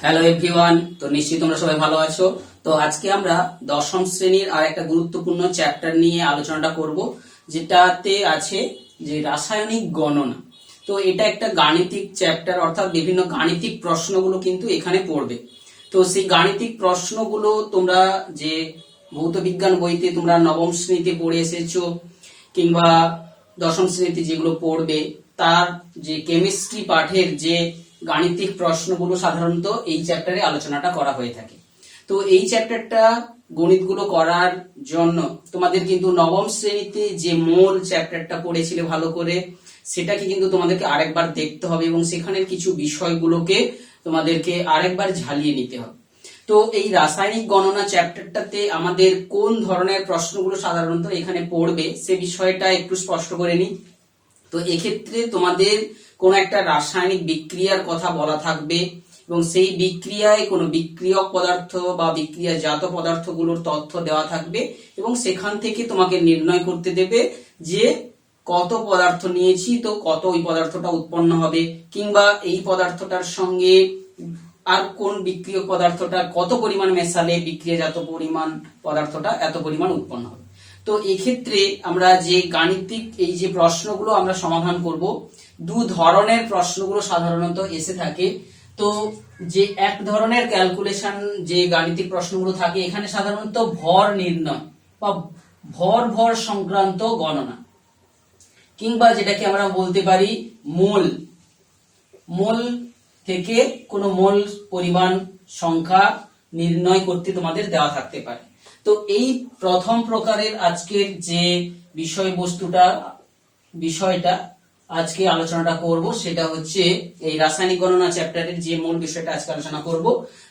Hello everyone, তো নিশ্চয়ই তোমরা সবাই ভালো আছো। তো আজকে আমরা দশম শ্রেণীর আর একটা গুরুত্বপূর্ণ চ্যাপ্টার নিয়ে আলোচনাটা করব, যেটাতে আছে যে রাসায়নিক গণনা। তো এটা একটা গাণিতিক চ্যাপ্টার, অর্থাৎ বিভিন্ন গাণিতিক প্রশ্নগুলো কিন্তু এখানে পড়বে। তো সেই গাণিতিক প্রশ্নগুলো তোমরা যে ভৌত বিজ্ঞান বইতে তোমরা নবম শ্রেণীতে পড়ে এসেছো, কিংবা দশম শ্রেণীতে যেগুলো পড়বে, তার যে কেমিস্ট্রি পাঠের যে গাণিতিক প্রশ্নগুলো সাধারণত এই চ্যাপ্টারে আলোচনাটা করা হয়ে থাকে। তো এই চ্যাপ্টারটা গণিতগুলো করার জন্য তোমাদের কিন্তু নবম শ্রেণীতে যে মূল চ্যাপ্টারটা পড়েছিলে ভালো করে, সেটাকে কিন্তু তোমাদেরকে আরেকবার দেখতে হবে এবং সেখানের কিছু বিষয়গুলোকে তোমাদেরকে আরেকবার ঝালিয়ে নিতে হবে। তো এই রাসায়নিক গণনা চ্যাপ্টারটাতে আমাদের কোন ধরনের প্রশ্নগুলো সাধারণত এখানে পড়বে সে বিষয়টা একটু স্পষ্ট করে নিই। তো এক্ষেত্রে তোমাদের কোন একটা রাসায়নিক বিক্রিয়ার কথা বলা থাকবে এবং সেই বিক্রিয়ায় কোনো বিক্রিয়ক পদার্থ বা বিক্রিয়াজাত পদার্থগুলোর তথ্য দেওয়া থাকবে এবং সেখান থেকে তোমাকে নির্ণয় করতে দেবে যে কত পদার্থ নিয়েছি, তো কত ওই পদার্থটা উৎপন্ন হবে, কিংবা এই পদার্থটার সঙ্গে আর কোন বিক্রিয়ক পদার্থটা কত পরিমাণ মেশালে বিক্রিয়াজাত পরিমাণ পদার্থটা এত পরিমাণ উৎপন্ন হবে। তো এক্ষেত্রে আমরা যে গাণিতিক এই যে প্রশ্নগুলো আমরা সমাধান করব, দু ধরনের প্রশ্নগুলো সাধারণত এসে থাকে। তো যে এক ধরনের ক্যালকুলেশন যে গাণিতিক প্রশ্নগুলো থাকে, এখানে সাধারণত ভর নির্ণয় বা ভর সংক্রান্ত গণনা, কিংবা যেটাকে আমরা বলতে পারি মোল থেকে কোনো মোল পরিমাণ সংখ্যা নির্ণয় করতে তোমাদের দেওয়া থাকতে পারে। তো এই প্রথম প্রকারের আজকের যে বিষয়টা আজকে আলোচনাটা করব, সেটা হচ্ছে এই রাসায়নিক গণনা চ্যাপ্টারের যে মূল বিষয়টা আজকে আলোচনা করব,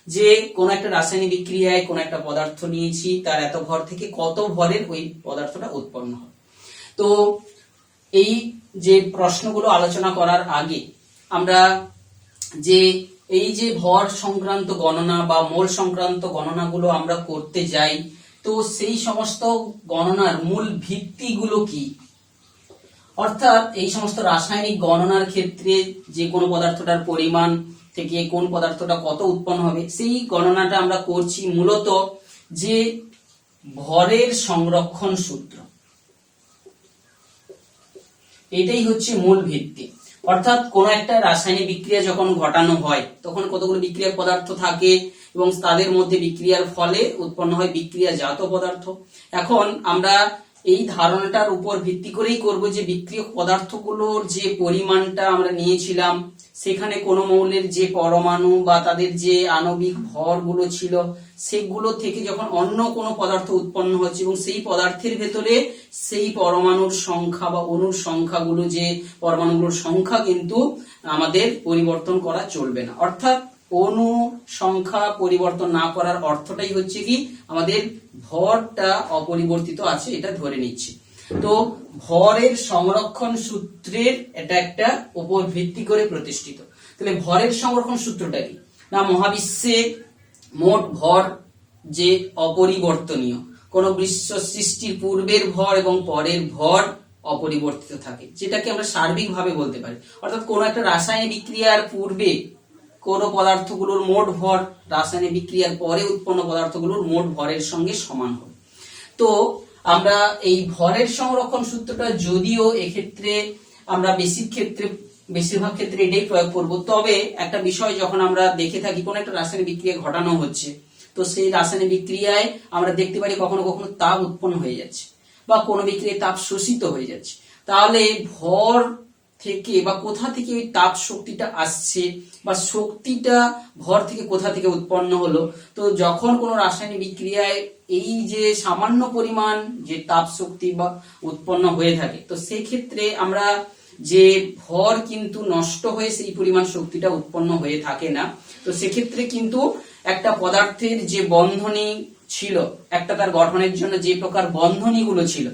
যে কোন একটা রাসায়নিক বিক্রিয়ায় কোন একটা পদার্থ নিয়েছি, তার এত ভর থেকে কত ভরের ওই পদার্থটা উৎপন্ন হয়। তো এই যে প্রশ্নগুলো আলোচনা করার আগে আমরা যে এই যে ভর সংক্রান্ত গণনা বা মোল সংক্রান্ত গণনাগুলো আমরা করতে যাই, তো সেই সমস্ত গণনার মূল ভিত্তিগুলো কি, অর্থাৎ এই সমস্ত রাসায়নিক গণনার ক্ষেত্রে যে কোনো পদার্থটার পরিমাণ থেকে কোন পদার্থটা কত উৎপন্ন হবে, সেই গণনাটা আমরা করছি মূলত যে ভরের সংরক্ষণ সূত্র। এটাই হচ্ছে মূল ভিত্তি। অর্থাৎ কোন একটা রাসায়নিক বিক্রিয়া যখন ঘটানো হয়, তখন কতগুলো বিক্রিয়া পদার্থ থাকে এবং তাদের মধ্যে বিক্রিয়ার ফলে উৎপন্ন হয় বিক্রিয়াজাত পদার্থ। এখন আমরা এই ধারণাটার উপর ভিত্তি করেই করব যে বিক্রিয়ক পদার্থগুলোর যে পরিমাণটা আমরা নিয়েছিলাম, সেখানে কোন মৌলের যে পরমাণু বা তাদের যে আণবিক ভরগুলো ছিল, সেগুলো থেকে যখন অন্য কোনো পদার্থ উৎপন্ন হচ্ছে এবং সেই পদার্থের ভেতরে সেই পরমাণুর সংখ্যা বা অণুর সংখ্যাগুলো, যে পরমাণুগুলোর সংখ্যা কিন্তু আমাদের পরিবর্তন করা চলবে না। অর্থাৎ অণু সংখ্যা পরিবর্তন না করার অর্থটাই হচ্ছে কি আমাদের ভরটা অপরিবর্তিত আছে এটা ধরে নিচ্ছে। তো ভরের সংরক্ষণ সূত্রের এটা একটা উপর ভিত্তি করে প্রতিষ্ঠিত। তাহলে ভরের সংরক্ষণ সূত্রটা কি না, মহাবিশ্বে মোট ভর যে অপরিবর্তনীয়, কোন বিশ্ব সৃষ্টির পূর্বের ভর এবং পরের ভর অপরিবর্তিত থাকে, যেটাকে আমরা সার্বিকভাবে বলতে পারি। অর্থাৎ কোন একটা রাসায়নিক বিক্রিয়ার পূর্বে কোন পদার্থগুলোর মোট ভর রাসায়নিক বিক্রিয়ার পরে উৎপন্ন পদার্থগুলোর মোট ভরের সঙ্গে সমান হবে। তো আমরা এই ভরের সংরক্ষণ সূত্রটা যদিও এক্ষেত্রে আমরা বেশিরভাগ ক্ষেত্রে এটাই প্রয়োগ করব, তবে একটা বিষয় যখন আমরা দেখে থাকি কোন একটা রাসায়নিক বিক্রিয়া ঘটানো হচ্ছে, তো সেই রাসায়নিক বিক্রিয়ায় আমরা দেখতে পারি কখনো কখনো তাপ উৎপন্ন হয়ে যাচ্ছে বা কোনো বিক্রিয়ায় তাপ শোষিত হয়ে যাচ্ছে। তাহলে ভর থেকে বা কোথা থেকে ওই তাপ শক্তিটা আসছে বা শক্তিটা ভর থেকে কোথা থেকে উৎপন্ন হলো, তো যখন কোনো রাসায়নিক বিক্রিয়ায় এই যে সামান্য পরিমাণ যে তাপ শক্তি বা উৎপন্ন হয়ে থাকে, তো সেই ক্ষেত্রে আমরা যে ভর কিন্তু নষ্ট হয়ে সেই পরিমাণ শক্তিটা উৎপন্ন হয়ে থাকে না। তো সেক্ষেত্রে কিন্তু একটা পদার্থের যে বন্ধনী ছিল, একটা তার গঠনের জন্য যে প্রকার বন্ধনীগুলো ছিল,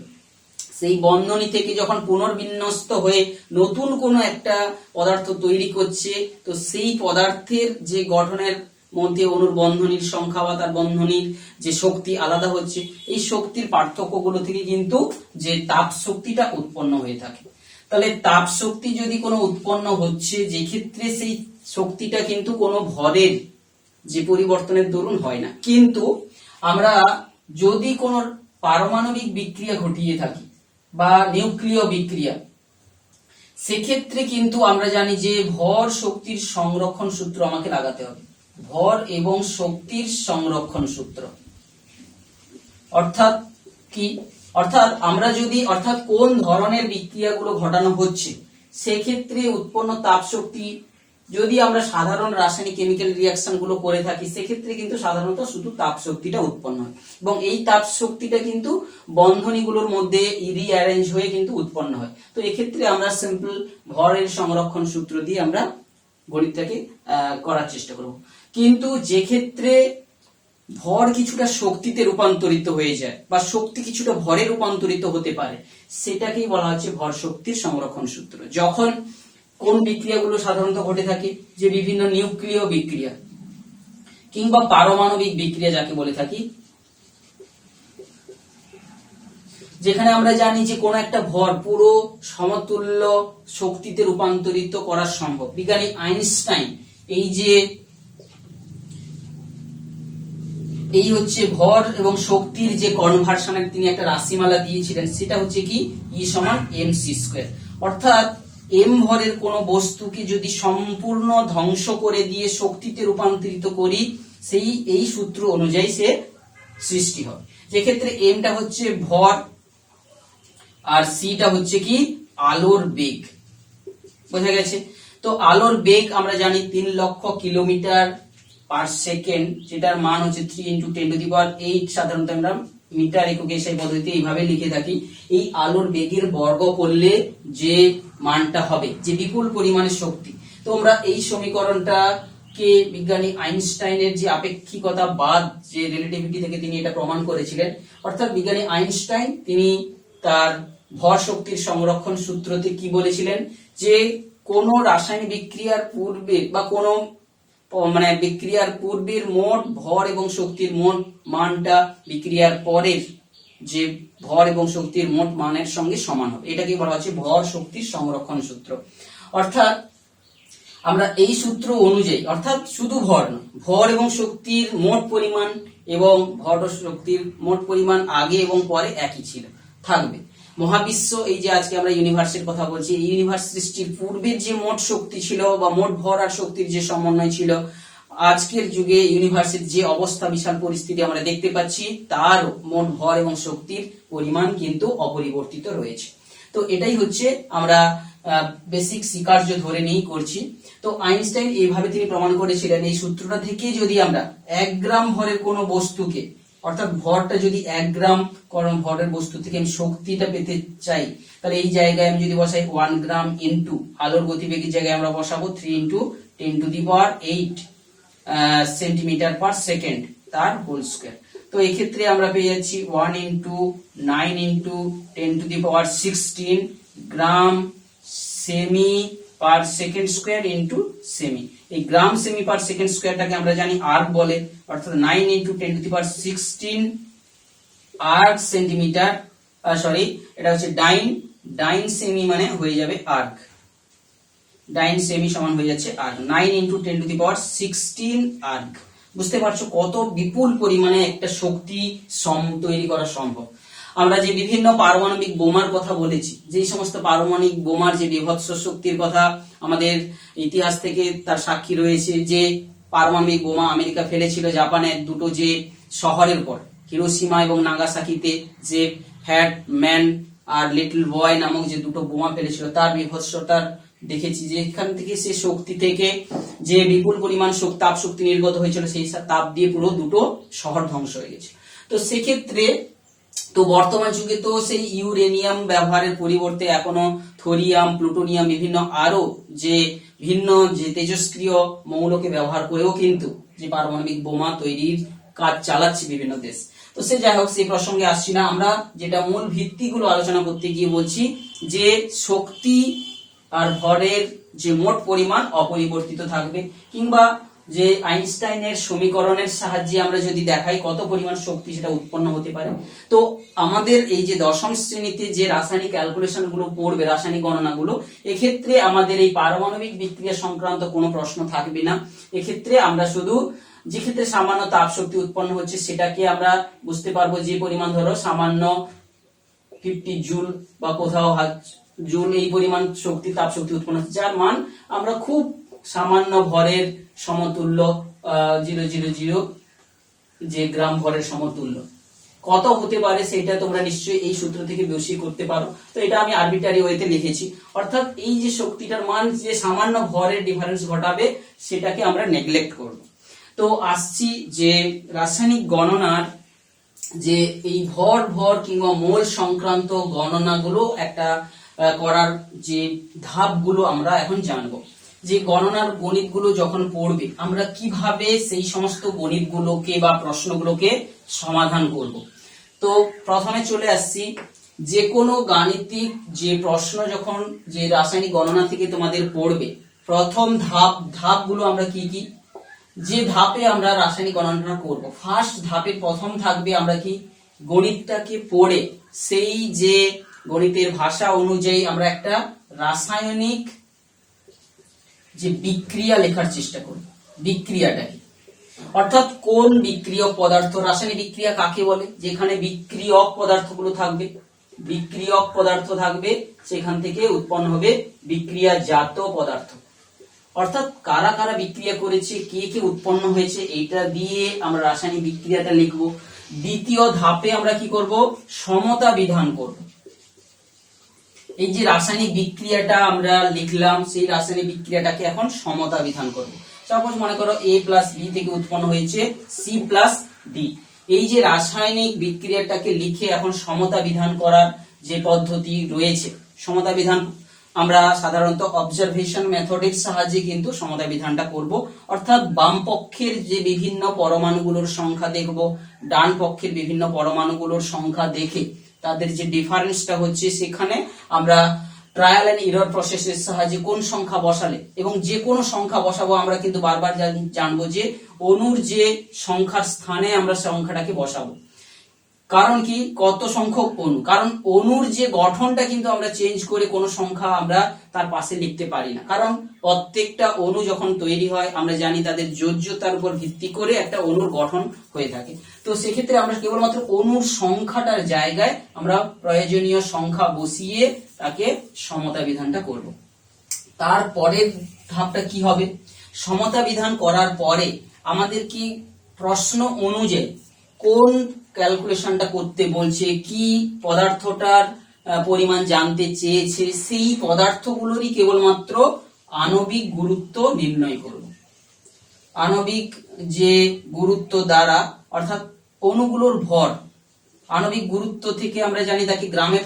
সেই বন্ধনী থেকে যখন পুনর্বিন্যস্ত হয়ে নতুন কোনো একটা পদার্থ তৈরি করছে, তো সেই পদার্থের যে গঠনের মধ্যে অণুর বন্ধনীর সংখ্যা বা তার বন্ধনীর যে শক্তি আলাদা হচ্ছে, এই শক্তির পার্থক্যগুলো থেকে কিন্তু যে তাপ শক্তিটা উৎপন্ন হয়ে থাকে। তাহলে তাপ শক্তি যদি কোনো উৎপন্ন হচ্ছে, যে ক্ষেত্রে সেই শক্তিটা কিন্তু কোনো ভরের যে পরিবর্তনের দরুন হয় না। কিন্তু আমরা যদি কোনো পারমাণবিক বিক্রিয়া ঘটিয়ে থাকি বা নিউক্লিয় বিক্রিয়া, সেক্ষেত্রে কিন্তু আমরা জানি যে ভর শক্তির সংরক্ষণ সূত্র আমাকে লাগাতে হবে। ভর এবং শক্তির সংরক্ষণ সূত্র অর্থাৎ কি, অর্থাৎ কোন ধরনের বিক্রিয়াগুলো ঘটানো হচ্ছে, সেক্ষেত্রে উৎপন্ন তাপ শক্তি, যদি আমরা সাধারণ রাসায়নিক কেমিক্যাল রিঅ্যাকশন গুলো করে থাকি, সেক্ষেত্রে কিন্তু সাধারণত শুধু তাপ শক্তিটা উৎপন্ন হয় এবং এই তাপ শক্তিটা কিন্তু বন্ধনীগুলোর মধ্যে রিঅ্যারেঞ্জ হয়ে কিন্তু উৎপন্ন হয়। তো এক্ষেত্রে আমরা সিম্পল ভরের সংরক্ষণ সূত্র দিয়ে আমরা গণিতটাকে করার চেষ্টা করব। কিন্তু যে ক্ষেত্রে ভর কিছুটা শক্তিতে রূপান্তরিত হয়ে যায় বা শক্তি কিছুটা ভরে রূপান্তরিত হতে পারে, সেটাকেই বলা হচ্ছে ভর শক্তির সংরক্ষণ সূত্র। যখন কোন বিক্রিয়াগুলো সাধারণত ঘটে থাকে, যে বিভিন্ন নিউক্লিয় বিক্রিয়া কিংবা পারমাণবিক বিক্রিয়া যাকে বলে থাকি, যেখানে আমরা জানি যে কোন একটা ভর পুরো সমতুল্য শক্তিতে রূপান্তরিত করা সম্ভব। বিজ্ঞানী আইনস্টাইন এই হচ্ছে ভর এবং শক্তির যে কনভার্সনের তিনি একটা রাশিমালা দিয়েছিলেন, সেটা হচ্ছে কি E = mc²। অর্থাৎ m ভরের কোন বস্তুকে যদি সম্পূর্ণ ধ্বংস করে দিয়ে শক্তিতে রূপান্তরিত করি, এই সূত্র অনুযায়ী সে সৃষ্টি হয়। যে ক্ষেত্রে mটা হচ্ছে ভর আর cটা হচ্ছে কি আলোর বেগ। বোঝা গেছে? তো আলোর বেগ আমরা জানি 3 লক্ষ কিলোমিটার পার সেকেন্ড, যেটার মান হচ্ছে 3 × 10⁸। সাধারণত আমরা মিটার এককে সেই পদ্ধতিতে এইভাবে লিখে থাকি। এই আলোর বেগের বর্গ করলে যে মানটা হবে, যে বিপুল পরিমাণে শক্তি, তো আমরা এই সমীকরণটাকে বিজ্ঞানী আইনস্টাইনের যে আপেক্ষিকতাবাদ, যে রিলেটিভিটি থেকে তিনি এটা প্রমাণ করেছিলেন, অর্থাৎ বিজ্ঞানী আইনস্টাইন তিনি তার ভর শক্তির সংরক্ষণ সূত্রতে কি বলেছিলেন, যে কোন রাসায়নিক বিক্রিয়ার পূর্বে বা কোন বিক্রিয়ার পূর্বের মোট ভর এবং শক্তির মোট মানটা বিক্রিয়ার পরের যে ভর এবং শক্তির মোট মানের সঙ্গে সমান হবে। এটাকে বলা হচ্ছে ভর শক্তির সংরক্ষণ সূত্র। অর্থাৎ আমরা এই সূত্র অনুযায়ী, অর্থাৎ শুধু ভর না, ভর এবং শক্তির মোট পরিমাণ এবং ভর ও শক্তির মোট পরিমাণ আগে এবং পরে একই থাকবে। মহাবিশ্ব, এই যে আজকে আমরা ইউনিভার্সের কথা বলছি, এই ইউনিভার্স সৃষ্টির পূর্বের যে মোট শক্তি ছিল বা মোট ভর আর শক্তির যে সমন্বয় ছিল, আজকের যুগে ইউনিভার্সের যে অবস্থা, বিশাল পরিস্থিতি আমরা দেখতে পাচ্ছি, তার মোট ভর এবং শক্তির পরিমাণ কিন্তু অপরিবর্তিত রয়েছে। তো এটাই হচ্ছে আমরা বেসিক স্বীকার্য ধরে নিয়েই করছি। তো আইনস্টাইন এইভাবে তিনি প্রমাণ করেছিলেন, এই সূত্রটা থেকে যদি আমরা 1 গ্রাম ভরের কোনো বস্তুকে, অর্থাৎ ভরটা যদি 1 গ্রাম ভরের বস্তু থেকে আমি শক্তিটা পেতে চাই, তাহলে এই জায়গায় আমি যদি বসাই 1 গ্রাম ইনটু আলোর গতিবেগের জায়গায় আমরা বসাবো 3 × 10⁸ সেন্টিমিটার পার সেকেন্ড তার হোল স্কয়ার। তো এই ক্ষেত্রে আমরা পেয়ে যাচ্ছি 1 × 9 × 10⁻16 gram cm per second square into cm. এই গ্রাম সেমি পার সেকেন্ড স্কয়ারটাকে আমরা জানি আর্ক বলে, অর্থাৎ 9 × 10⁻16 আর্ক সেন্টিমিটার, এটা হচ্ছে ডাইন সেমি মানে হয়ে যাবে আর্ক, ডাইন সেমি সমান হয়ে যাচ্ছে আর্ক, 9 × 10⁻16 আর্ক। বুঝতে পারছো কত বিপুল পরিমাণে একটা শক্তি তৈরি করা সম্ভব। আমরা যে বিভিন্ন পারমাণবিক বোমার কথা বলেছি, যে সমস্ত পারমাণবিক বোমার যে বীভৎস শক্তির কথা আমাদের ইতিহাস থেকে তার সাক্ষী রয়েছে, যে পারমাণবিক বোমা আমেরিকা ফেলেছিল জাপানের দুটো যে শহরের পর, হিরোশিমা এবং নাগাসাকিতে, যে ফ্যাট ম্যান আর লিটল বয় নামক যে দুটো বোমা ফেলেছিল, তার বীভৎসতার দেখেছি, যে এখান থেকে সে শক্তি থেকে যে বিপুল পরিমাণ তাপ শক্তি নির্গত হয়েছিল, সেই তাপ দিয়ে পুরো দুটো শহর ধ্বংস হয়ে গেছে। তো সেক্ষেত্রে তো বর্তমান যুগে তো সেই ইউরেনিয়াম ব্যবহারের পরিবর্তে এখনো থোরিয়াম, প্লুটোনিয়াম, বিভিন্ন আরো যে ভিন্ন যে তেজস্ক্রিয় মৌলকে ব্যবহার করেও কিন্তু যে পারমাণবিক বোমা তৈরির কাজ চালাচ্ছে বিভিন্ন দেশ। তো সে যাই হোক, সেই প্রসঙ্গে আসছি না। আমরা যেটা মূল ভিত্তিগুলো আলোচনা করতে গিয়ে বলছি, যে শক্তি আর ভরের যে মোট পরিমাণ অপরিবর্তিত থাকবে, কিংবা যে আইনস্টাইনের সমীকরণের সাহায্যে আমরা যদি দেখাই কত পরিমাণ শক্তি সেটা উৎপন্ন হতে পারে। তো আমাদের এই যে দশম শ্রেণীতে যে রাসায়নিক ক্যালকুলেশন গুলো পড়বে, রাসায়নিক গণনাগুলো, এক্ষেত্রে আমাদের এই পারমাণবিক বিক্রিয়া সংক্রান্ত কোনো প্রশ্ন থাকবে না। এক্ষেত্রে আমরা শুধু যে ক্ষেত্রে সামান্য তাপ শক্তি উৎপন্ন হচ্ছে সেটাকে আমরা বুঝতে পারবো যে পরিমাণ ধরো সামান্য 50 জুল বা কোথাও জুল, এই পরিমাণ শক্তি তাপ শক্তি উৎপন্ন হচ্ছে, যার মান আমরা খুব সামান্য ভরের সমতুল্য 0.000 যে গ্রাম ভরের সমতুল্য কত হতে পারে সেটা তোমরা নিশ্চয়ই এই সূত্র থেকে বেশি করতে পারো। তো এটা আমি আরবিটারি ওয়েতে লিখেছি, অর্থাৎ এই যে শক্তিটার মান যে সামান্য ভরের ডিফারেন্স ঘটাবে সেটাকে আমরা নেগলেক্ট করব। তো আসছি যে রাসায়নিক গণনার যে এই ভর কিংবা মোল সংক্রান্ত গণনাগুলো একটা করার যে ধাপগুলো আমরা এখন জানবো। যে গণনার গণিতগুলো যখন পড়বে আমরা কিভাবে সেই সমস্ত গণিতগুলোকে বা প্রশ্নগুলোকে সমাধান করব। তো প্রথমে চলে আসছি, যে কোনো গাণিতিক যে প্রশ্ন যখন যে রাসায়নিক গণনা থেকে তোমাদের পড়বে, প্রথম ধাপগুলো আমরা কি কি, যে ধাপে আমরা রাসায়নিক গণনা করব, ফার্স্ট ধাপের প্রথম থাকবে আমরা কি গণিতটাকে পড়ে সেই যে গণিতের ভাষা অনুযায়ী আমরা একটা রাসায়নিক যে বিক্রিয়া লেখার চেষ্টা করব। বিক্রিয়াটা কি, অর্থাৎ কোন বিক্রিয়ক পদার্থ, রাসায়নিক বিক্রিয়া কাকে বলে, যেখানে বিক্রিয়ক পদার্থগুলো থাকবে, বিক্রিয়ক পদার্থ থাকবে সেখান থেকে উৎপন্ন হবে বিক্রিয়াজাত পদার্থ। অর্থাৎ কারা কারা বিক্রিয়া করেছে, কে কে উৎপন্ন হয়েছে, এইটা দিয়ে আমরা রাসায়নিক বিক্রিয়াটা লিখব। দ্বিতীয় ধাপে আমরা কি করব, সমতা বিধান করব। এই যে রাসায়নিক বিক্রিয়াটা আমরা লিখলাম সেই রাসায়নিক বিক্রিয়াটাকে এখন সমতা বিধান করব। সাপোজ মনে করো A প্লাস B থেকে উৎপন্ন হয়েছে C প্লাস D, এই যে রাসায়নিক বিক্রিয়াটাকে লিখে এখন সমতা বিধান করার যে পদ্ধতি রয়েছে, সমতা বিধান আমরা সাধারণত অবজারভেশন মেথডের সাহায্যে কিন্তু সমতা বিধানটা করব। অর্থাৎ বাম পক্ষের যে বিভিন্ন পরমাণুগুলোর সংখ্যা দেখব, ডান পক্ষের বিভিন্ন পরমাণুগুলোর সংখ্যা দেখে তাদের যে ডিফারেন্সটা হচ্ছে সেখানে আমরা ট্রায়াল এন্ড এরর প্রসেসের সাহায্যে কোন সংখ্যা বসালে, এবং যে কোনো সংখ্যা বসাবো আমরা কিন্তু বারবার জানবো যে অণুর যে সংখ্যার স্থানে আমরা সংখ্যাটাকে বসাবো। কারণ কি, কত সংখ্যক অণু, কারণ অণুর যে গঠনটা কিন্তু আমরা চেঞ্জ করে কোনো সংখ্যা আমরা তার পাশে লিখতে পারি না, কারণ প্রত্যেকটা অণু যখন তৈরি হয় আমরা জানি তাদের যোজ্যতার উপর ভিত্তি করে একটা অণুর গঠন হয়ে থাকে। তো সেক্ষেত্রে আমরা কেবলমাত্র অণুর সংখ্যাটার জায়গায় আমরা প্রয়োজনীয় সংখ্যা বসিয়ে তাকে সমতা বিধানটা করব। তারপরের ধাপটা কি হবে, সমতা বিধান করার পরে আমাদের কি প্রশ্ন অনুযায়ী কোন ক্যালকুলেশনটা করতে বলছে, কি পদার্থটার পরিমাণ জানতে চেয়েছে, সেই পদার্থগুলোরই কেবলমাত্র আণবিক গুরুত্ব নির্ণয় করব। আণবিক যে গুরুত্ব দ্বারা, অর্থাৎ অণুগুলোর ভর, আণবিক গুরুত্ব থেকে আমরা জানি তাকে গ্রামে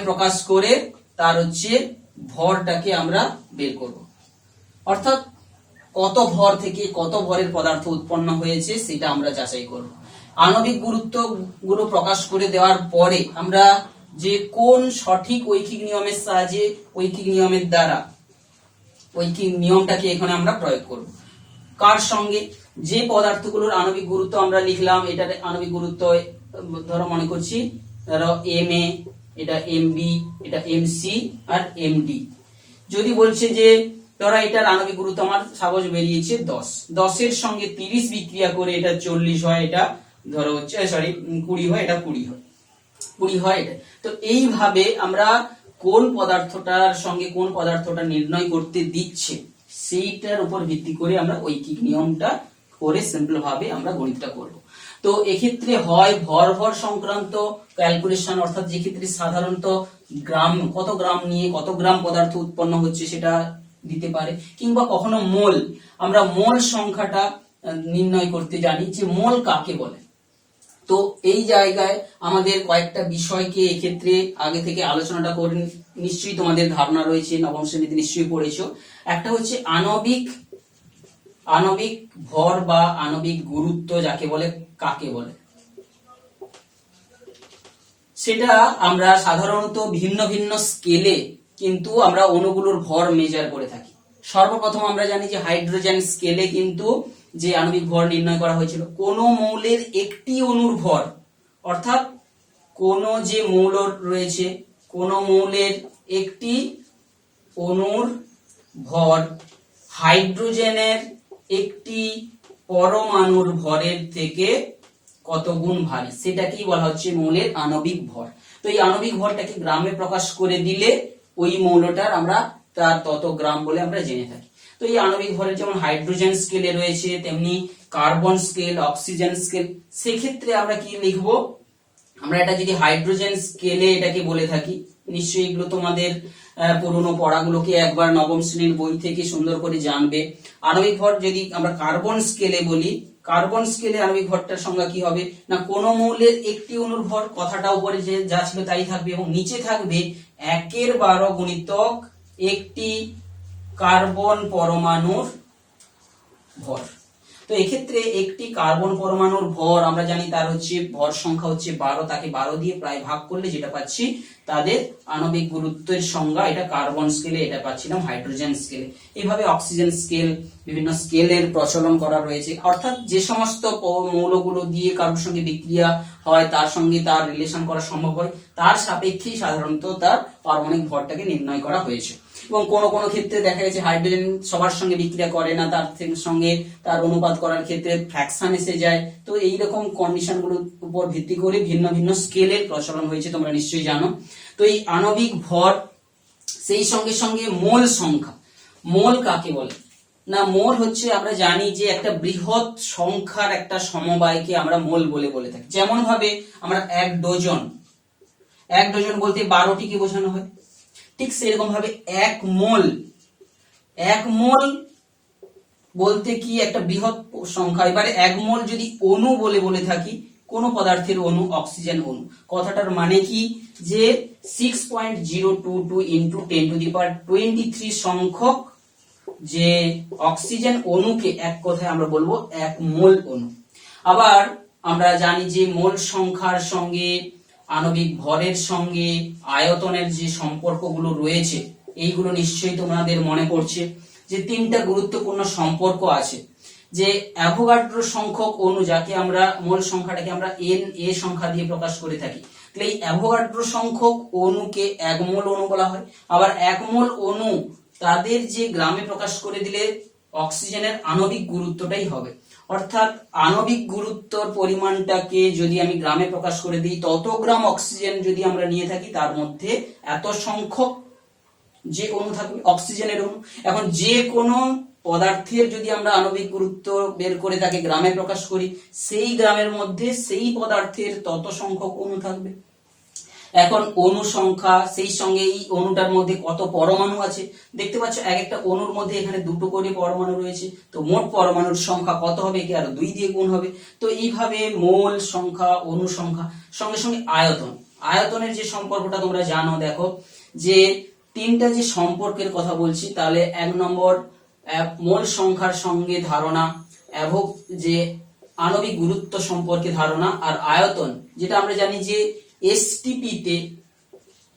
প্রকাশ করে তার হচ্ছে ভরটাকে আমরা বের করব। অর্থাৎ কত ভর থেকে কত ভরের পদার্থ উৎপন্ন হয়েছে সেটা আমরা যাচাই করব। আণবিক গুরুত্ব গুলো প্রকাশ করে দেওয়ার পরে আমরা যে কোন সঠিক ঐকিক নিয়মের সাহায্যে, ঐকিক নিয়মের দ্বারা ঐকিক নিয়মটাকে এখানে আমরা প্রয়োগ করব। কার সঙ্গে, যে পদার্থগুলোর আণবিক গুরুত্ব আমরা লিখলাম, এটার আণবিক গুরুত্ব ধরো মনে করছি ধরো Ma, এটা Mb, এটা Mc আর Md। যদি বলছে যে ধরো এটার আণবিক গুরুত্ব আমার সাপোজ বেরিয়েছে 10 এর সঙ্গে 30 বিক্রিয়া করে এটা 40 হয়, এটা ধরো হচ্ছে 20 হয়, এটা 20 হয় এটা। তো এইভাবে আমরা কোন পদার্থটার সঙ্গে কোন পদার্থটা নির্ণয় করতে দিচ্ছে সেইটার উপর ভিত্তি করে আমরা ঐকিক নিয়মটা করে সিম্পল ভাবে আমরা গণিতটা করব। তো এক্ষেত্রে হয় ভর সংক্রান্ত ক্যালকুলেশন, অর্থাৎ যে ক্ষেত্রে সাধারণত গ্রাম, কত গ্রাম নিয়ে কত গ্রাম পদার্থ উৎপন্ন হচ্ছে সেটা দিতে পারে, কিংবা কখনো মোল, আমরা মোল সংখ্যাটা নির্ণয় করতে জানি যে মোল কাকে বলে। তো এই জায়গায় আমাদের কয়েকটা বিষয়কে এক্ষেত্রে আগে থেকে আলোচনাটা করে নিশ্চয়ই তোমাদের ধারণা রয়েছে, নবম শ্রেণীতে নিশ্চয়ই পড়েছো। একটা হচ্ছে আণবিক ভর বা আণবিক গুরুত্ব যাকে বলে কাকে বলে, সেটা আমরা সাধারণত ভিন্ন ভিন্ন স্কেলে কিন্তু আমরা অণুগুলোর ভর মেজার করে থাকি। সর্বপ্রথম আমরা জানি যে হাইড্রোজেন স্কেলে কিন্তু যে আণবিক ভর নির্ণয় করা হয়েছিল, কোন মৌলের একটি অণুর ভর, অর্থাৎ কোন যে মৌল রয়েছে, কোন মৌলের একটি অণুর ভর হাইড্রোজেনের একটি পরমাণুর ভরের থেকে কত গুণ ভারী, সেটাকেই বলা হচ্ছে মৌলের আণবিক ভর। তো এই আণবিক ভরটাকে গ্রামে প্রকাশ করে দিলে ওই মৌলটার আমরা তার তত গ্রাম বলে আমরা জেনে থাকি। তো এই আণবিক ভরের যেমন হাইড্রোজেন স্কেলে রয়েছে, তেমনি কার্বন স্কেল, অক্সিজেন স্কেল। সেক্ষেত্রে আমরা কি লিখবো, আমরা এটা যদি হাইড্রোজেন স্কেলে এটাকে বলে থাকি, নিশ্চয়ই এগুলো তোমাদের পুরনো পড়াগুলোকে একবার নবম শ্রেণীর বই থেকে সুন্দর করে জানবে। আণবিক ভর যদি আমরা কার্বন স্কেলে বলি, কার্বন স্কেলে আণবিক ভরটার সংজ্ঞা কি হবে না, কোন মৌলের একটি অণুর ভর, কথাটা উপরে যে যা ছিল তাই থাকবে, এবং নিচে থাকবে 1/12 গুণিতক একটি কার্বন পরমাণুর ভর। তো এক্ষেত্রে একটি কার্বন পরমাণুর ভর আমরা জানি তার হচ্ছে ভর সংখ্যা হচ্ছে 12, তাকে 12 দিয়ে প্রায় ভাগ করলে যেটা পাচ্ছি তাদের আণবিক গুরুত্বের সংজ্ঞা, এটা কার্বন স্কেলে, এটা পাচ্ছিলাম হাইড্রোজেন স্কেলে। এইভাবে অক্সিজেন স্কেল, বিভিন্ন স্কেলের প্রচলন করা রয়েছে, অর্থাৎ যে সমস্ত মৌলগুলো দিয়ে কারোর সঙ্গে বিক্রিয়া হয় তার সঙ্গে তার রিলেশন করা সম্ভব হয়, তার সাপেক্ষেই সাধারণত তার পারমাণবিক ভরটাকে নির্ণয় করা হয়েছে। এবং কোন কোন ক্ষেত্রে দেখা গেছে হাইড্রোজেন সবার সঙ্গে বিক্রিয়া করে না, তার সঙ্গে তার অনুপাত করার ক্ষেত্রে ফ্র্যাকশন এসে যায়। তো এইরকম কন্ডিশন গুলোর উপর ভিত্তি করে ভিন্ন ভিন্ন স্কেলের প্রচলন হয়েছে, তোমরা নিশ্চয়ই জানো। তো এই আণবিক ভর, সেই সঙ্গে সঙ্গে মোল সংখ্যা। মোল কাকে বলে না, মোল হচ্ছে আমরা জানি যে একটা বৃহৎ সংখ্যার একটা সমবায়কে আমরা মোল বলে থাকি। যেমন ভাবে আমরা এক ডজন বলতে 12টিকে বোঝানো হয়, ঠিক সেরকম ভাবে এক মোল বলতে কি একটা বৃহৎ সংখ্যা। এবারে এক মোল যদি অণু বলে থাকি, কোন পদার্থের অণু, অক্সিজেন অণু, কথাটার মানে কি যে 6.022 ইন্টু 10⁻23 সংখ্যক যে অক্সিজেন অণুকে এক কথায় আমরা বলবো এক মোল অণু। আবার আমরা জানি যে মোল সংখ্যার সঙ্গে, আণবিক ভরের সঙ্গে আয়তনের যে সম্পর্কগুলো রয়েছে, এইগুলো নিশ্চয়ই তোমাদের মনে পড়ছে যে 3টা গুরুত্বপূর্ণ সম্পর্ক আছে। যে অ্যাভোগাড্রো সংখ্যক অণু, যাকে আমরা মোল সংখ্যাটাকে আমরা Na সংখ্যা দিয়ে প্রকাশ করে থাকি, তাহলে এই অ্যাভোগাড্রো সংখ্যক অণুকে এক মোল অণু বলা হয়। আবার এক মোল অণু তাদের যে গ্রামে প্রকাশ করে দিলে অক্সিজেনের আণবিক গুরুত্বটাই হবে, অর্থাৎ আণবিক গুরুত্বর পরিমাণটাকে যদি আমি গ্রামে প্রকাশ করে দিই, তত গ্রাম অক্সিজেন যদি আমরা নিয়ে থাকি, তার মধ্যে এত সংখ্যক যে অণু থাকবে অক্সিজেনের অণু। এখন যে কোনো পদার্থের যদি আমরা আণবিক গুরুত্ব বের করে তাকে গ্রামে প্রকাশ করি, সেই গ্রামের মধ্যে সেই পদার্থের তত সংখ্যক অণু থাকবে। এখন অণু সংখ্যা, সেই সঙ্গে এই অণুটার মধ্যে কত পরমাণু আছে, দেখতে পাচ্ছ এক একটা অণুর মধ্যে এখানে 2টো করে পরমাণু রয়েছে, তো মোট পরমাণুর সংখ্যা কত হবে, একে আরো 2 দিয়ে গুণ হবে। তো এইভাবে মোল সংখ্যা, অণু সংখ্যা, সঙ্গে সঙ্গে আয়তনের যে সম্পর্কটা তোমরা জানো, দেখো যে 3টা যে সম্পর্কের কথা বলছি, তাহলে 1 নম্বর মোল সংখ্যার সঙ্গে ধারণা, যে আণবিক গুরুত্ব সম্পর্কে ধারণা, আর আয়তন, যেটা আমরা জানি যে এসটিপি তে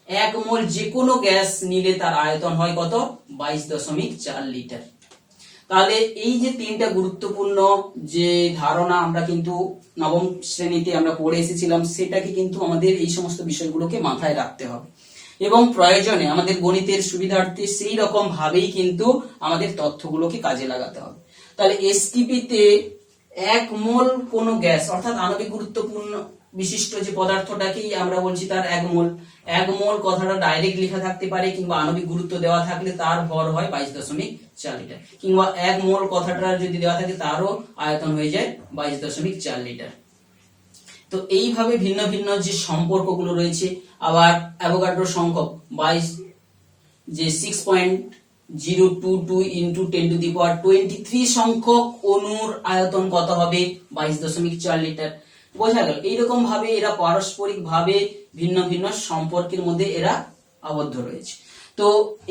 1 মোল যে কোনো গ্যাস নিলে তার আয়তন হয় কত, 22.4 লিটার। তাহলে এই যে 3টা গুরুত্বপূর্ণ যে ধারণা আমরা কিন্তু নবম শ্রেণীতে আমরা পড়ে এসেছিলাম, সেটাকে কিন্তু আমাদের এই সমস্ত বিষয়গুলোকে মাথায় রাখতে হবে, এবং প্রয়োজনে আমাদের গণিতের সুবিধার্থে সেই রকম ভাবেই কিন্তু আমাদের তথ্যগুলোকে কাজে লাগাতে হবে। তাহলে এসটিপি তে 1 মোল কোন গ্যাস, অর্থাৎ আণবিক গুরুত্বপূর্ণ বিশিষ্ট যে পদার্থটাকেই আমরা বলছি তার 1 মোল কথাটা ডাইরেক্ট লেখা থাকতে পারে, কিংবা আণবিক গুরুত্ব দেওয়া থাকলে তার ভর হয় 22.4 লিটার, কিংবা 1 মোল কথাটা যদি দেওয়া থাকে তারও আয়তন হয়ে যায় 22.4 লিটার। তো এইভাবে ভিন্ন ভিন্ন যে সম্পর্কগুলো রয়েছে। আবার অ্যাভোগাড্রো সংখ্যক 22 যে 6.022 ইন্টু 10⁻23 সংখ্যক অণুর আয়তন কত হবে, 22.4 লিটার। বোঝা গেল? এইরকম ভাবে এরা পারস্পরিক ভাবে ভিন্ন ভিন্ন সম্পর্কের মধ্যে এরা আবদ্ধ রয়েছে। তো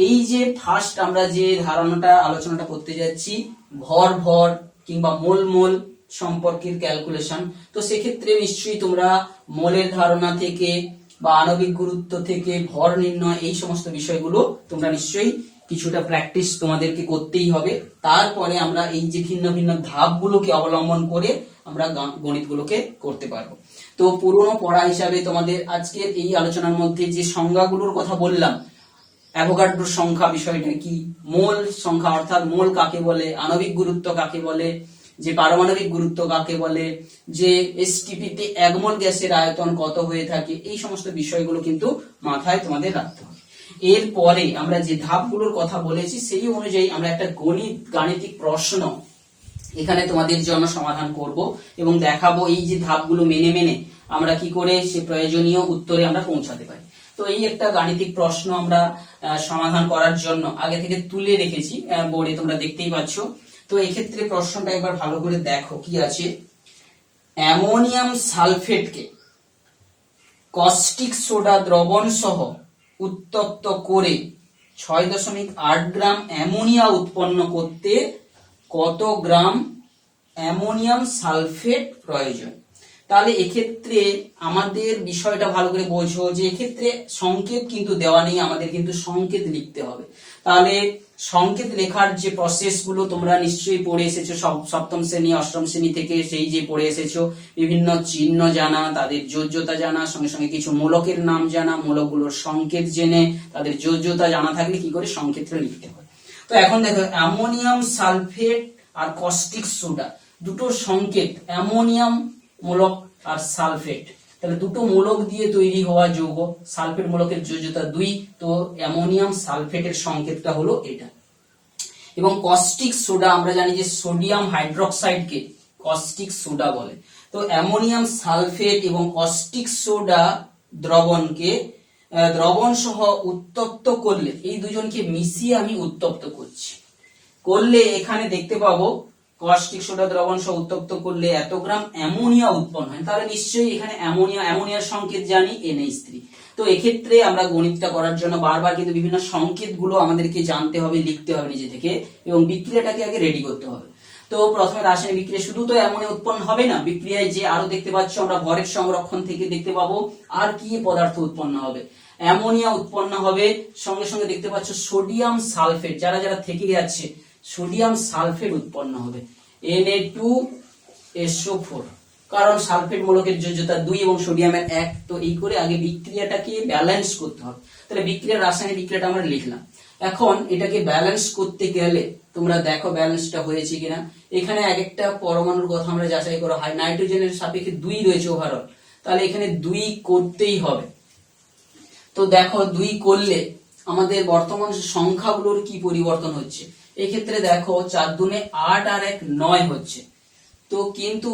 এই যে ফার্স্ট আমরা যে ধারণাটা আলোচনাটা করতে যাচ্ছি, ভর কিংবা মোল সম্পর্কের ক্যালকুলেশন, তো সেক্ষেত্রে নিশ্চয়ই তোমরা মোলের ধারণা থেকে বা আণবিক গুরুত্ব থেকে ভর নির্ণয়, এই সমস্ত বিষয়গুলো তোমরা নিশ্চয়ই কিছুটা প্র্যাকটিস তোমাদেরকে করতেই হবে। তারপরে আমরা এই যে ভিন্ন ভিন্ন ধাপগুলোকে অবলম্বন করে আমরা গণিতগুলোকে করতে পারবো। তো পুরনো পড়া হিসাবে তোমাদের আজকের এই আলোচনার মধ্যে যে সংজ্ঞাগুলোর কথা বললাম, অ্যাভোগাড্রোর সংখ্যা বিষয়টা কি, মোল সংখ্যা অর্থাৎ মোল কাকে বলে, আণবিক গুরুত্ব কাকে বলে, যে পারমাণবিক গুরুত্ব কাকে বলে, যে এসটিপি তে 1 মোল গ্যাসের আয়তন কত হয়ে থাকে, এই সমস্ত বিষয়গুলো কিন্তু মাথায় তোমাদের রাখতে হবে। এরপরে আমরা যে ধাপগুলোর কথা বলেছি সেই অনুযায়ী আমরা একটা গাণিতিক প্রশ্ন এখানে তোমাদের জন্য সমাধান করব এবং দেখাবো এই যে ধাপগুলো মেনে মেনে আমরা কি করে সে প্রয়োজনীয় উত্তরে আমরা পৌঁছাতে পারি। তো এই একটা গাণিতিক প্রশ্ন আমরা সমাধান করার জন্য আগে থেকে তুলে রেখেছি বোর্ডে, তোমরা দেখতেই পাচ্ছ। তো এই ক্ষেত্রে প্রশ্নটা একবার ভালো করে দেখো কি আছে। অ্যামোনিয়াম সালফেটকে কস্টিক সোডা দ্রবণ সহ উত্তপ্ত করে 6.8 গ্রাম অ্যামোনিয়া উৎপন্ন করতে কত গ্রাম অ্যামোনিয়াম সালফেট প্রয়োজন। তাহলে এক্ষেত্রে আমাদের বিষয়টা ভালো করে বোঝো যে এক্ষেত্রে সংকেত কিন্তু দেওয়া নেই, আমাদের কিন্তু সংকেত লিখতে হবে। তাহলে সংকেত লেখার যে প্রসেস গুলো তোমরা নিশ্চয়ই পড়ে এসেছো সপ্তম শ্রেণী অষ্টম শ্রেণী থেকে, সেই যে পড়ে এসেছো বিভিন্ন চিহ্ন জানা, তাদের যোজ্যতা জানা, সঙ্গে সঙ্গে কিছু মূলকের নাম জানা, মূলকগুলোর সংকেত জেনে তাদের যোজ্যতা জানা থাকলে কি করে সংকেতটা লিখতে হয়। তো এখন দেখো অ্যামোনিয়াম সালফেট আর কস্টিক সোডা দুটো সংকেত, অ্যামোনিয়াম মূলক আর সালফেট, তাহলে দুটো মূলক দিয়ে তৈরি হওয়া যৌগ, সালফেট মূলকের যোজ্যতা 2, তো অ্যামোনিয়াম সালফেটের সংকেতটা হলো এটা। এবং কস্টিক সোডা আমরা জানি যে সোডিয়াম হাইড্রোক্সাইডকে কস্টিক সোডা বলে। তো অ্যামোনিয়াম সালফেট এবং কস্টিক সোডা দ্রবণকে দ্রবণ সহ উত্তপ্ত করলে, এই দুজনকে মিশিয়ে আমি উত্তপ্ত করছি, করলে এখানে দেখতে পাবো কস্টিক সোডা দ্রবণ সহ উত্তপ্ত করলে এত গ্রাম অ্যামোনিয়া উৎপন্ন হয়। তাহলে নিশ্চয়ই এখানে অ্যামোনিয়ার সংকেত জানি NH3। তো এক্ষেত্রে আমরা গণিতটা করার জন্য বারবার কিন্তু বিভিন্ন সংকেত গুলো আমাদেরকে জানতে হবে, লিখতে হবে নিজে থেকে, এবং বিক্রিয়াটাকে আগে রেডি করতে হবে। তো প্রথমে রাসায়নিক বিক্রিয়া শুধু তো অ্যামোনিয়া উৎপন্ন হবে না, বিক্রিয়ায় যে আরো দেখতে পাচ্ছ আমরা ভরের সংরক্ষণ থেকে দেখতে পাবো আর কি পদার্থ উৎপন্ন হবে। অ্যামোনিয়া উৎপন্ন হবে, সঙ্গে সঙ্গে দেখতে পাচ্ছ সোডিয়াম সালফেট, যারা যারা থেকে যাচ্ছে সোডিয়াম সালফেট উৎপন্ন হবে, Na2SO4, কারণ সালফেট মূলকের যোজ্যতা 2 এবং সোডিয়ামের 1। তো এই করে আগে বিক্রিয়াটাকে ব্যালেন্স করতে হবে। তাহলে বিক্রিয়ার রাসায়নিক বিক্রিয়াটা আমরা লিখলাম। এখন এটাকে ব্যালেন্স করতে গেলে তোমরা দেখো ব্যালেন্সটা হয়েছে কিনা। এখানে এক একটা পরমাণুর কথা আমরা যাচাই করা হয়, নাইট্রোজেনের সাপেক্ষে 2 রয়েছে ওভারঅল, তাহলে এখানে 2 করতেই হবে। তো দেখো 2 করলে আমাদের বর্তমান সংখ্যাগুলোর কি পরিবর্তন হচ্ছে। এক্ষেত্রে দেখো 4 দুনে 8 আর 1 9 হচ্ছে। তো কিন্তু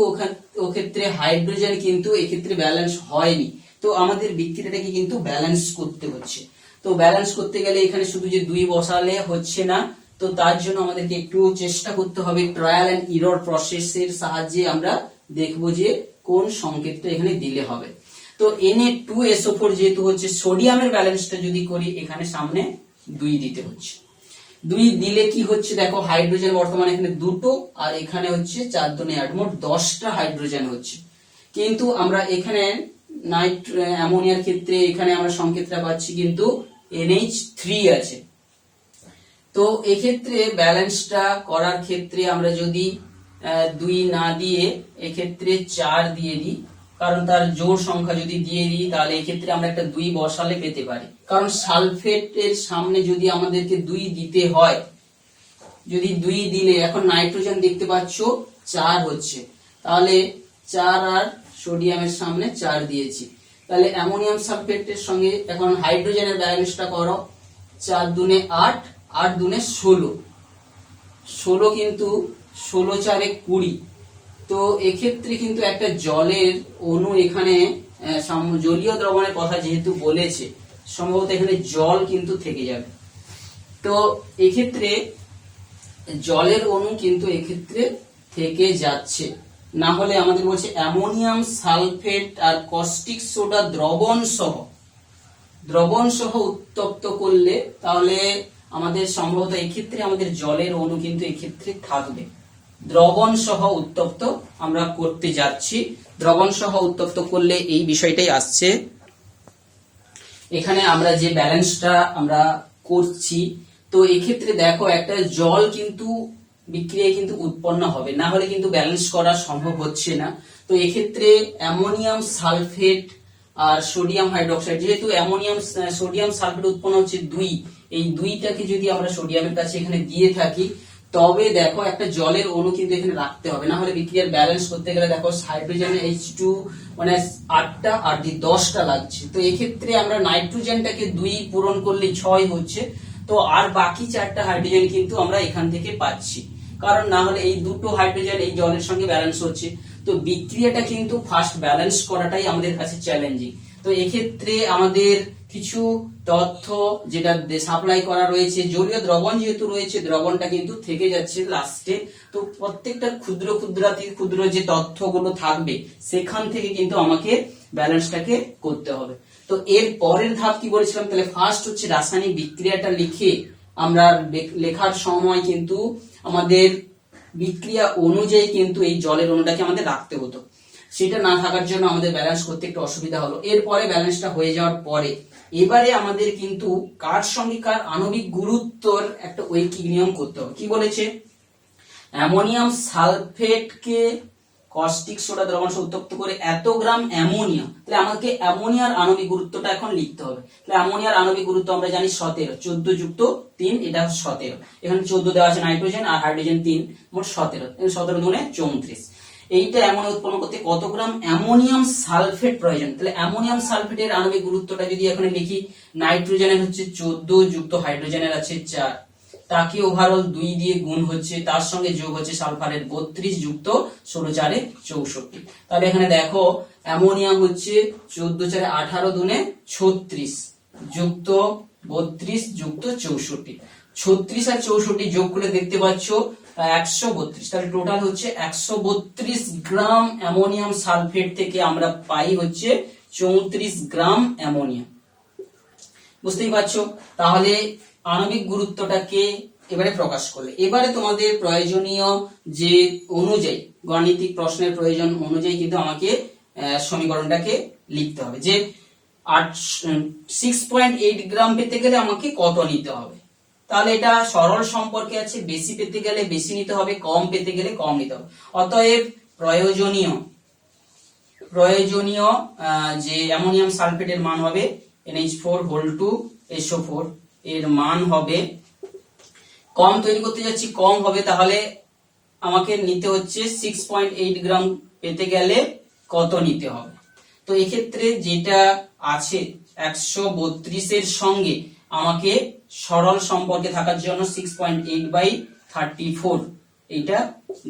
ওক্ষেত্রে হাইড্রোজেন কিন্তু এক্ষেত্রে ব্যালেন্স হয়নি, তো আমাদের বিক্রিয়াটাকে কিন্তু ব্যালেন্স করতে হচ্ছে। তো ব্যালেন্স করতে গেলে এখানে শুধু যে 2 বসালে হচ্ছে না, তো তার জন্য আমাদেরকে একটু চেষ্টা করতে হবে, ট্রায়াল এন্ড এরর প্রসেসের সাহায্যে আমরা দেখবো যে কোন সংকেতটা এখানে দিলে হবে। তো Na2SO4 যেহেতু হচ্ছে সোডিয়ামের ব্যালেন্সটা যদি করি, এখানে সামনে 2 দিতে হচ্ছে। 2 দিলে কি হচ্ছে দেখো, হাইড্রোজেন বর্তমানে এখানে 2টো আর এখানে হচ্ছে 4 দুনে 8, মোট 10টা হাইড্রোজেন হচ্ছে। কিন্তু আমরা এখানে অ্যামোনিয়ার ক্ষেত্রে এখানে আমরা সংকেতটা পাচ্ছি কিন্তু NH3 আছে। তো এক্ষেত্রে ব্যালেন্সটা করার ক্ষেত্রে আমরা যদি 2 না দিয়ে এক্ষেত্রে 4 দিয়ে দিই, কারণ তার জোড় সংখ্যা যদি দিয়ে দিই তাহলে এক্ষেত্রে আমরা একটা 2 বসালে পেতে পারি। কারণ সালফেটের সামনে যদি আমাদেরকে 2 দিতে হয়, যদি 2 দিলে এখন নাইট্রোজেন দেখতে পাচ্ছ 4 হচ্ছে, তাহলে 4 আর সোডিয়ামের সামনে 4 দিয়েছি, তাহলে অ্যামোনিয়াম সালফেটের সঙ্গে এখন হাইড্রোজেনের ব্যালেন্সটা করো, 4 দুনে 8, 8 দুনে 16, 16 কিন্তু 16 4 20। তো এক্ষেত্রে কিন্তু একটা জলের অণু এখানে জলীয় দ্রবণের কথা যেহেতু বলেছে, সম্ভবত এখানে জল কিন্তু থেকে যাবে। তো এক্ষেত্রে জলের অণু কিন্তু এক্ষেত্রে থেকে যাচ্ছে, না হলে আমাদের বলছে অ্যামোনিয়াম সালফেট আর কস্টিক সোডা দ্রবণ সহ উত্তপ্ত করলে তাহলে আমাদের সম্ভবত এক্ষেত্রে আমাদের জলের অণু কিন্তু এক্ষেত্রে থাকবে। দ্রবণ সহ উত্তপ্ত আমরা করতে যাচ্ছি, দ্রবণ সহ উত্তপ্ত করলে এই বিষয়টাই আসছে। এখানে আমরা যে ব্যালেন্সটা আমরা করছি, তো এক্ষেত্রে দেখো একটা জল কিন্তু বিক্রিয়ায় কিন্তু উৎপন্ন হবে, না হলে কিন্তু ব্যালেন্স করা সম্ভব হচ্ছে না। তো এক্ষেত্রে অ্যামোনিয়াম সালফেট আর সোডিয়াম হাইড্রোক্সাইড, যেহেতু সোডিয়াম সালফেট উৎপন্ন হচ্ছে 2, এই 2টাকে যদি আমরা সোডিয়ামের কাছে এখানে দিয়ে থাকি, তবে দেখো একটা জলের অণু কিন্তু এখানে রাখতে হবে, না হলে বিক্রিয়ার ব্যালেন্স করতে গেলে দেখো হাইড্রোজেন H2 মানে 8টা আর 10টা লাগছে। তো এক্ষেত্রে আমরা নাইট্রোজেনটাকে 2 পূরণ করলে 6 হচ্ছে, তো আর বাকি 4টা হাইড্রোজেন কিন্তু আমরা এখান থেকে পাচ্ছি, কারণ না হলে এই দুটো হাইড্রোজেন এই জলের সঙ্গে ব্যালেন্স হচ্ছে। তো বিক্রিয়াটা কিন্তু ফার্স্ট ব্যালেন্স করাটাই আমাদের কাছে চ্যালেঞ্জিং। তো এক্ষেত্রে আমাদের কিছু তথ্য যেটা সাপ্লাই করা রয়েছে, জলীয় দ্রবণ যেহেতু রয়েছে, দ্রবণটা কিন্তু থেকে যাচ্ছে লাস্টে। তো প্রত্যেকটা ক্ষুদ্র ক্ষুদ্র যে তথ্যগুলো থাকবে সেখান থেকে কিন্তু আমাকে ব্যালেন্সটাকে করতে হবে। তো এর পরের ধাপ কি বলেছিলাম, তাহলে ফার্স্ট হচ্ছে রাসায়নিক বিক্রিয়াটা লিখে আমরা লেখার সময় কিন্তু আমাদের বিক্রিয়া অনুযায়ী কিন্তু এই জলের অণুটাকে আমাদের রাখতে হতো, সেটা না থাকার জন্য আমাদের ব্যালেন্স করতে একটু অসুবিধা হলো। এরপরে ব্যালেন্সটা হয়ে যাওয়ার পরে এবারে আমাদের কিন্তু কার সঙ্গে কার আণবিক গুরুত্বর একটা ঐকিক নিয়ম করতে হবে। কি বলেছে, অ্যামোনিয়াম সালফেটকে কস্টিক সোডা দ্রবণ উত্তপ্ত করে এত গ্রাম অ্যামোনিয়া, তাহলে আমাকে অ্যামোনিয়ার আণবিক গুরুত্বটা এখন লিখতে হবে। তাহলে অ্যামোনিয়ার আণবিক গুরুত্ব আমরা জানি 17, 14 যুক্ত 3 এটা 17, এখানে 14 দেওয়া আছে নাইট্রোজেন আর হাইড্রোজেন 3, মোট 17, 17 দুনে 34। এইটা অ্যামোনিয়া উৎপন্ন করতে কত গ্রাম অ্যামোনিয়াম সালফেট প্রয়োজন, তাহলে অ্যামোনিয়াম সালফেটের আণবিক গুরুত্বটা যদি এখানে লিখি, নাইট্রোজেনের হচ্ছে 14 যুক্ত হাইড্রোজেনের আছে 4, তাকে ওভারঅল 2 দিয়ে গুণ হচ্ছে, তার সঙ্গে যোগ হচ্ছে সালফারের 32 যুক্ত 16 4 64। তাহলে এখানে দেখো অ্যামোনিয়া হচ্ছে 14 4 18 দুনে 36 যুক্ত 32 যুক্ত 64, 36 আর 64 যোগ করে দেখতে পাচ্ছ 132। তাহলে টোটাল হচ্ছে 132 গ্রাম অ্যামোনিয়াম সালফেট থেকে আমরা পাই হচ্ছে 34 গ্রাম অ্যামোনিয়া। বুঝতেই পারছো, তাহলে আণবিক গুরুত্বটাকে এবারে প্রকাশ করলে এবারে তোমাদের প্রয়োজনীয় যে অনুযায়ী গাণিতিক প্রশ্নের প্রয়োজন অনুযায়ী কিন্তু আমাকে সমীকরণটাকে লিখতে হবে, যে 6.8 গ্রাম পেতে গেলে আমাকে কত নিতে হবে। তাহলে এটা সরল সম্পর্কে আছে, বেশি পেতে গেলে বেশি নিতে হবে, কম পেতে গেলে কম নিতে হবে। অতএব প্রয়োজনীয় যে অ্যামোনিয়াম সালফেটের মান হবে NH4 এর মান হবে, কম তৈরি করতে যাচ্ছি কম হবে, তাহলে আমাকে নিতে হচ্ছে 6.8 গ্রাম পেতে গেলে কত নিতে হবে। তো এক্ষেত্রে যেটা আছে 132 এর সঙ্গে আমাকে সরল সম্পর্কে থাকার জন্য 6.8/34 এইটা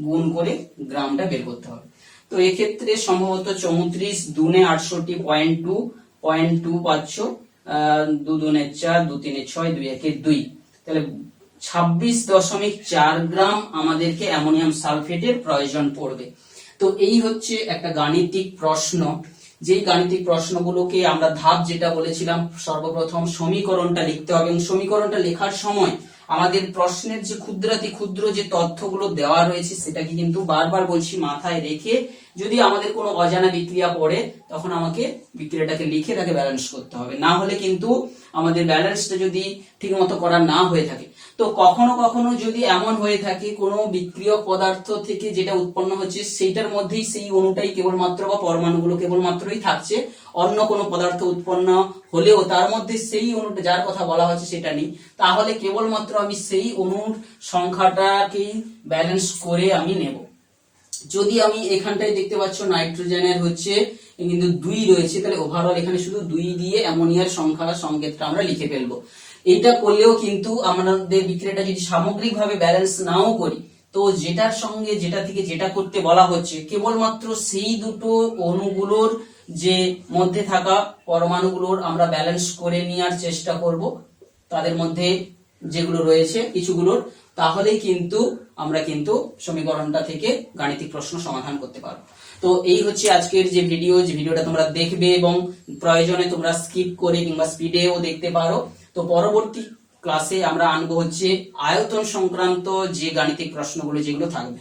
গুণ করে গ্রামটা বের করতে হবে। তো এক্ষেত্রে সম্ভবত 34 দুনে 68.2 পাচ্ছ, 2 দুনে 4, 2 3 6, 2 1 2, তাহলে 26.4 গ্রাম আমাদেরকে অ্যামোনিয়াম সালফেটের প্রয়োজন পড়বে। তো এই হচ্ছে একটা গাণিতিক প্রশ্ন, যেই গাণিতিক প্রশ্নগুলোকে আমরা ধাপ যেটা বলেছিলাম, সর্বপ্রথম সমীকরণটা লিখতে হবে, এবং সমীকরণটা লেখার সময় আমাদের প্রশ্নের যে ক্ষুদ্র যে তথ্যগুলো দেওয়া রয়েছে সেটাকে কিন্তু বারবার বলছি মাথায় রেখে, যদি আমাদের কোনো অজানা বিক্রিয়া পড়ে তখন আমাকে বিক্রিয়াটাকে লিখে তাকে ব্যালেন্স করতে হবে, না হলে কিন্তু আমাদের ব্যালেন্সটা যদি ঠিকমতো করা না হয়ে থাকে। তো কখনো কখনো যদি এমন হয়ে থাকে কোনো বিক্রিয়ক পদার্থ থেকে যেটা উৎপন্ন হচ্ছে সেইটার মধ্যেই সেই অণুটাই কেবলমাত্র বা পরমাণুগুলো কেবলমাত্রই থাকছে, অন্য কোনো পদার্থ উৎপন্ন হলেও তার মধ্যে সেই অণুটা যার কথা বলা হচ্ছে সেটা নেই, তাহলে কেবলমাত্র আমি সেই অণুর সংখ্যাটাকেই ব্যালেন্স করে আমি নেব। যদি আমি এখানটায় দেখতে পাচ্ছ নাইট্রোজেনের হচ্ছে কিন্তু 2 রয়েছে, তাহলে ওভারঅল এখানে শুধু 2 দিয়ে অ্যামোনিয়ার সংকেতটা আমরা লিখে ফেলবো। এটা করলেও কিন্তু আমাদের বিক্রিয়াটা যদি সামগ্রিকভাবে ব্যালেন্স নাও করি, তো যেটার সঙ্গে যেটা থেকে যেটা করতে বলা হচ্ছে কেবলমাত্র সেই দুটো অণুগুলোর যে মধ্যে থাকা পরমাণুগুলোর আমরা ব্যালেন্স করে নেওয়ার চেষ্টা করব, তাদের মধ্যে যেগুলো রয়েছে কিছুগুলোর, তাহলেই কিন্তু আমরা কিন্তু সমীকরণটা থেকে গাণিতিক প্রশ্ন সমাধান করতে পারবো। তো এই হচ্ছে আজকের যে ভিডিওটা তোমরা দেখবে, এবং প্রয়োজনে তোমরা স্কিপ করে কিংবা স্পিডেও দেখতে পারো। তো পরবর্তী ক্লাসে আমরা আনবো হচ্ছে আয়তন সংক্রান্ত যে গাণিতিক প্রশ্নগুলো যেগুলো থাকবে।